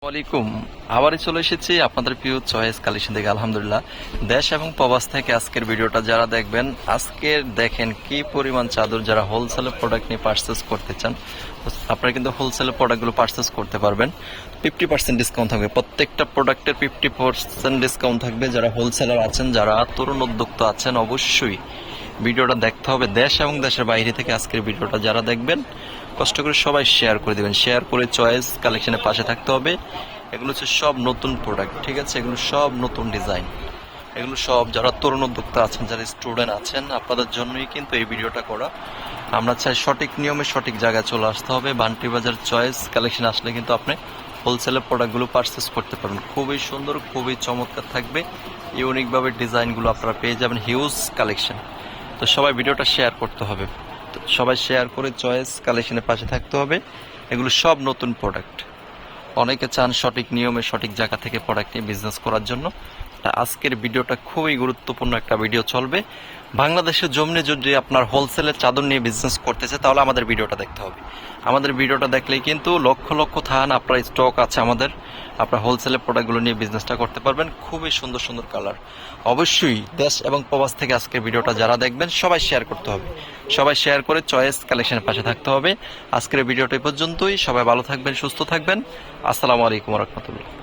ওয়ালাইকুম। আবারই চলে এসেছি আপনাদের প্রিয় চয়েস কালেকশন থেকে। আলহামদুলিল্লাহ, দেশ এবং প্রবাস থেকে আজকের ভিডিওটা যারা দেখবেন, আজকের দেখেন কি পরিমাণ চাদর। যারা হোলসেলের প্রোডাক্ট নিয়ে পারচেস করতে চান, আপনারা কিন্তু হোলসেলের প্রোডাক্টগুলো পারচেস করতে পারবেন। 50% ডিসকাউন্ট থাকবে, প্রত্যেকটা প্রোডাক্টের 50% ডিসকাউন্ট থাকবে। যারা হোলসেলার আছেন, যারা তরুণ উদ্যোক্তা আছেন, অবশ্যই ভিডিওটা দেখতে হবে। দেশ এবং দেশের বাইরে থেকে আজকের ভিডিওটা যারা দেখবেন, কষ্ট করে সবাই শেয়ার করে দেবেন। শেয়ার করে চয়েস কালেকশনের পাশে থাকতে হবে। এগুলো হচ্ছে সব নতুন প্রোডাক্ট, ঠিক আছে? এগুলো সব নতুন ডিজাইন। এগুলো সব যারা তরুণ উদ্যোক্তা আছেন, যারা স্টুডেন্ট আছেন, আপনাদের জন্যই কিন্তু এই ভিডিওটা করা। আমরা চাই সঠিক নিয়মে সঠিক জায়গায় চলে আসতে হবে। বান্টি বাজার চয়েস কালেকশন আসলে কিন্তু আপনি হোলসেলের প্রোডাক্টগুলো পারচেস করতে পারবেন। খুবই সুন্দর, খুবই চমৎকার থাকবে। ইউনিকভাবে ডিজাইনগুলো আপনারা পেয়ে যাবেন, হিউজ কালেকশন। তো সবাই ভিডিওটা শেয়ার করতে হবে। তো সবাই শেয়ার করে চয়েস কালেকশনের পাশে থাকতে হবে। এগুলো সব নতুন প্রোডাক্ট। অনেকে চান সঠিক নিয়মে সঠিক জায়গা থেকে প্রোডাক্ট নিয়ে বিজনেস করার জন্য। আজকের ভিডিওটা খুবই গুরুত্বপূর্ণ একটা ভিডিও চলবে। বাংলাদেশের জমিনে যদি আপনার হোলসেলের চাদর নিয়ে বিজনেস করতে চায়, তাহলে আমাদের ভিডিওটা দেখতে হবে। আমাদের ভিডিওটা দেখলেই কিন্তু লক্ষ লক্ষ থান আপনার স্টক আছে আমাদের, আপনার হোলসেলের প্রোডাক্টগুলো নিয়ে বিজনেসটা করতে পারবেন। খুবই সুন্দর সুন্দর কালার। অবশ্যই দেশ এবং প্রবাস থেকে আজকের ভিডিওটা যারা দেখবেন, সবাই শেয়ার করতে হবে। সবাই শেয়ার করে চয়েস কালেকশনের পাশে থাকতে হবে। আজকের ভিডিওটা এই পর্যন্তই। সবাই ভালো থাকবেন, সুস্থ থাকবেন। আসসালামু আলাইকুম রহমতুল্লাহ।